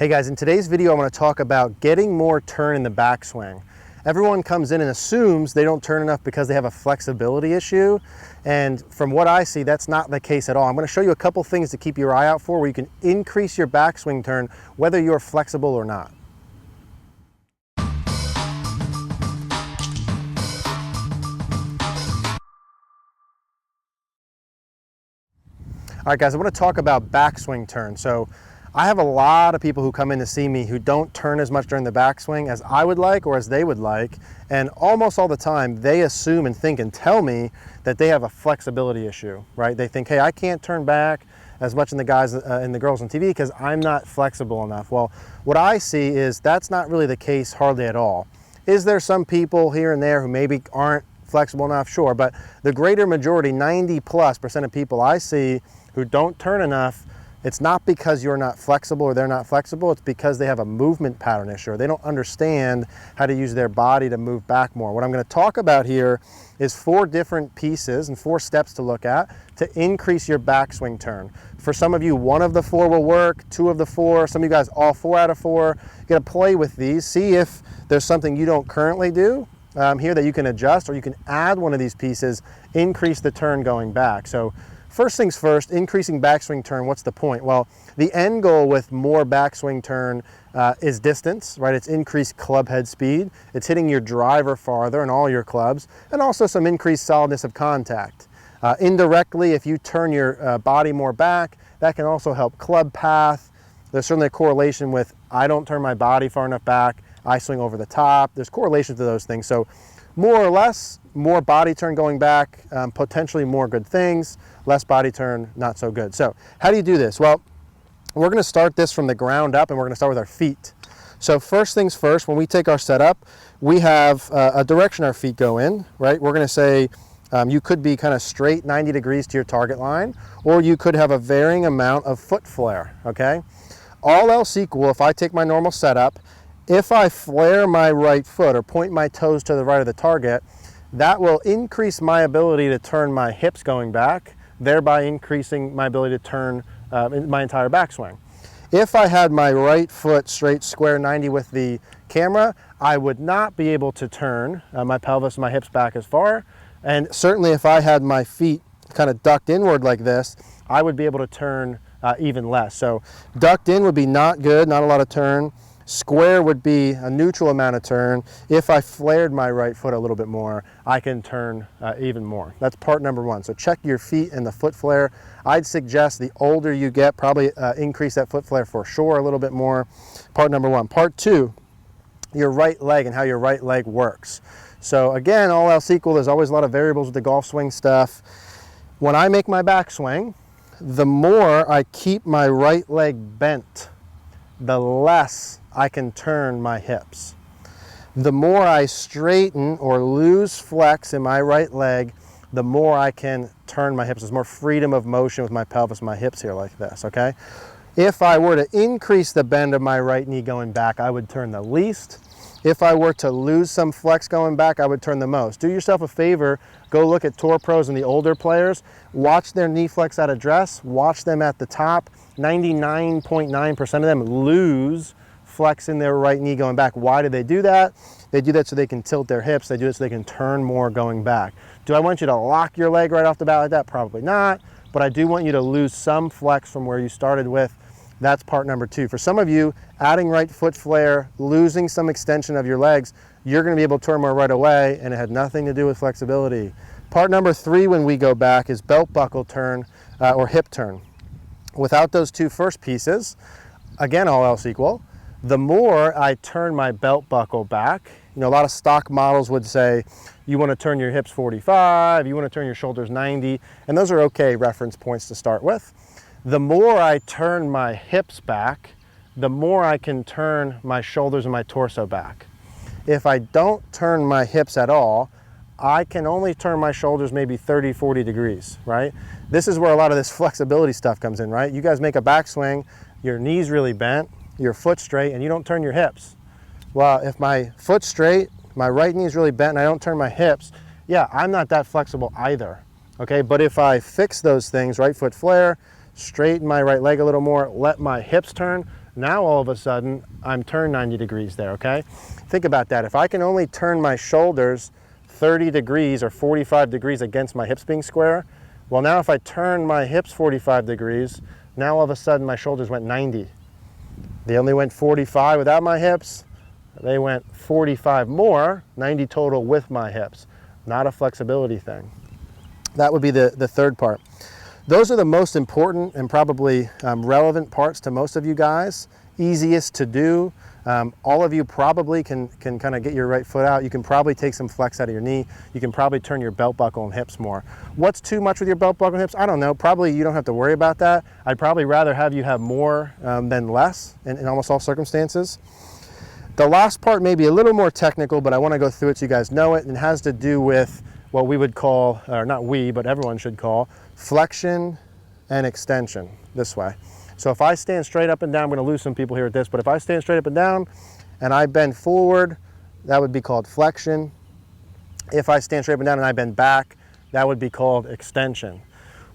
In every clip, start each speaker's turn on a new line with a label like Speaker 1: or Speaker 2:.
Speaker 1: Hey guys, in today's video I want to talk about getting more turn in the backswing. Everyone comes in and assumes they don't turn enough because they have a flexibility issue, and from what I see that's not the case at all. I'm going to show you a couple things to keep your eye out for where you can increase your backswing turn whether you're flexible or not. All right guys, I want to talk about backswing turn. So I have a lot of people who come in to see me who don't turn as much during the backswing as I would like or as they would like, and almost all the time they assume and think and tell me that they have a flexibility issue, right? They think, hey, I can't turn back as much in the guys and the girls on TV because I'm not flexible enough. Well, what I see is that's not really the case hardly at all. Is there some people here and there who maybe aren't flexible enough? Sure, but the greater majority, 90+% of people I see who don't turn enough, it's not because you're not flexible or they're not flexible, it's because they have a movement pattern issue or they don't understand how to use their body to move back more. What I'm going to talk about here is 4 different pieces and 4 steps to look at to increase your backswing turn. For some of you, 1 of the 4 will work, 2 of the 4, some of you guys all 4 out of 4. You got to play with these, see if there's something you don't currently do here that you can adjust, or you can add one of these pieces, increase the turn going back. So first things first, increasing backswing turn, what's the point? Well, the end goal with more backswing turn is distance, right? It's increased club head speed. It's hitting your driver farther in all your clubs, and also some increased solidness of contact. Indirectly, if you turn your body more back, that can also help club path. There's certainly a correlation with I don't turn my body far enough back, I swing over the top. There's correlations to those things. So more or less, more body turn going back, potentially more good things, less body turn, not so good. So how do you do this? Well, we're going to start this from the ground up, and we're going to start with our feet. So first things first, when we take our setup, we have a direction our feet go in, right? We're going to say you could be kind of straight 90 degrees to your target line, or you could have a varying amount of foot flare, okay? All else equal, if I take my normal setup, if I flare my right foot or point my toes to the right of the target, that will increase my ability to turn my hips going back, thereby increasing my ability to turn my entire backswing. If I had my right foot straight square 90 with the camera, I would not be able to turn my pelvis and my hips back as far. And certainly if I had my feet kind of ducked inward like this, I would be able to turn even less. So ducked in would be not good, not a lot of turn. Square would be a neutral amount of turn. If I flared my right foot a little bit more, I can turn even more. That's part number 1. So check your feet and the foot flare. I'd suggest the older you get, probably increase that foot flare for sure a little bit more. Part number 1. Part 2, your right leg and how your right leg works. So again, all else equal, there's always a lot of variables with the golf swing stuff. When I make my backswing, the more I keep my right leg bent, the less I can turn my hips. The more I straighten or lose flex in my right leg, the more I can turn my hips. There's more freedom of motion with my pelvis and my hips here like this, okay? If I were to increase the bend of my right knee going back, I would turn the least. If I were to lose some flex going back, I would turn the most. Do yourself a favor, go look at tour pros and the older players, watch their knee flex out of dress, watch them at the top. 99.9% of them lose flex in their right knee going back. Why do they do that? They do that so they can tilt their hips. They do it so they can turn more going back. Do I want you to lock your leg right off the bat like that? Probably not, but I do want you to lose some flex from where you started with. That's part number 2. For some of you, adding right foot flare, losing some extension of your legs, you're going to be able to turn more right away, and it had nothing to do with flexibility. Part number 3 when we go back is belt buckle turn or hip turn. Without those 2 first pieces, again, all else equal, the more I turn my belt buckle back, you know, a lot of stock models would say you want to turn your hips 45, you want to turn your shoulders 90, and those are okay reference points to start with. The more I turn my hips back, the more I can turn my shoulders and my torso back. If I don't turn my hips at all, I can only turn my shoulders maybe 30, 40 degrees, right? This is where a lot of this flexibility stuff comes in, right? You guys make a backswing, your knee's really bent, your foot straight, and you don't turn your hips. Well, if my foot's straight, my right knee is really bent, and I don't turn my hips, yeah, I'm not that flexible either, okay? But if I fix those things, right foot flare, straighten my right leg a little more, let my hips turn, Now all of a sudden, I'm turned 90 degrees there, okay? Think about that. If I can only turn my shoulders 30 degrees or 45 degrees against my hips being square, well now if I turn my hips 45 degrees, now all of a sudden my shoulders went 90. They only went 45 without my hips. They went 45 more, 90 total with my hips. Not a flexibility thing. That would be the third part. Those are the most important and probably relevant parts to most of you guys. Easiest to do. All of you probably can kind of get your right foot out. You can probably take some flex out of your knee. You can probably turn your belt buckle and hips more. What's too much with your belt buckle and hips? I don't know. Probably you don't have to worry about that. I'd probably rather have you have more than less in almost all circumstances. The last part may be a little more technical, but I want to go through it so you guys know it, and it has to do with what we would call, or not we, but everyone should call, flexion and extension this way. So if I stand straight up and down, I'm going to lose some people here at this, but if I stand straight up and down and I bend forward, that would be called flexion. If I stand straight up and down and I bend back, that would be called extension.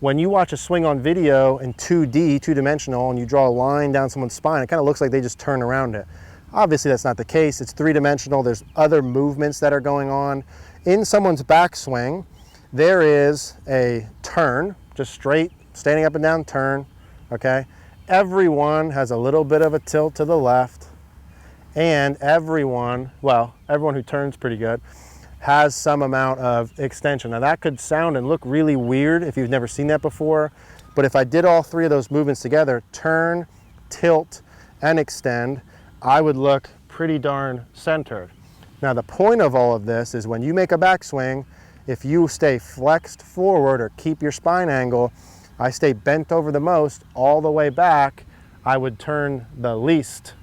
Speaker 1: When you watch a swing on video in 2D, two-dimensional, and you draw a line down someone's spine, it kind of looks like they just turn around it. Obviously that's not the case. It's three-dimensional. There's other movements that are going on. In someone's backswing, there is a turn, just straight, standing up and down turn, okay? Everyone has a little bit of a tilt to the left, and everyone who turns pretty good has some amount of extension. Now that could sound and look really weird if you've never seen that before, but if I did all three of those movements together, turn, tilt, and extend, I would look pretty darn centered. Now the point of all of this is when you make a backswing, if you stay flexed forward or keep your spine angle, I stay bent over the most all the way back, I would turn the least.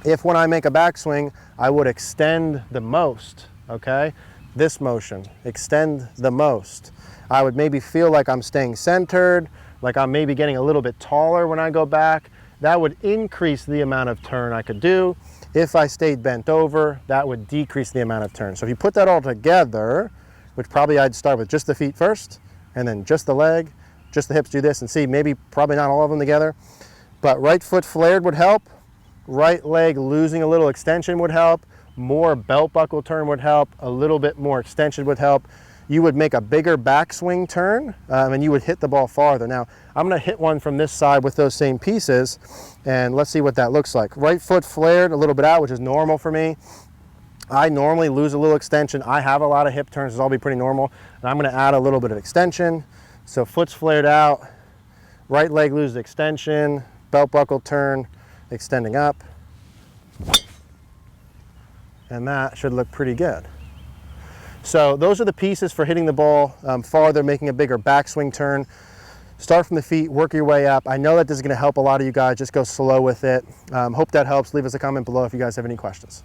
Speaker 1: If when I make a backswing, I would extend the most, okay? This motion, extend the most. I would maybe feel like I'm staying centered, like I'm maybe getting a little bit taller when I go back. That would increase the amount of turn I could do. If I stayed bent over, that would decrease the amount of turn. So if you put that all together, which probably I'd start with just the feet first, and then just the leg, just the hips, do this, and see, maybe probably not all of them together, but right foot flared would help, right leg losing a little extension would help, more belt buckle turn would help, a little bit more extension would help. You would make a bigger backswing turn, and you would hit the ball farther. Now, I'm gonna hit one from this side with those same pieces, and let's see what that looks like. Right foot flared, a little bit out, which is normal for me. I normally lose a little extension. I have a lot of hip turns, so I'll be pretty normal. And I'm gonna add a little bit of extension. So foot's flared out, right leg loses extension, belt buckle turn, extending up. And that should look pretty good. So those are the pieces for hitting the ball farther, making a bigger backswing turn. Start from the feet, work your way up. I know that this is gonna help a lot of you guys. Just go slow with it. Hope that helps. Leave us a comment below if you guys have any questions.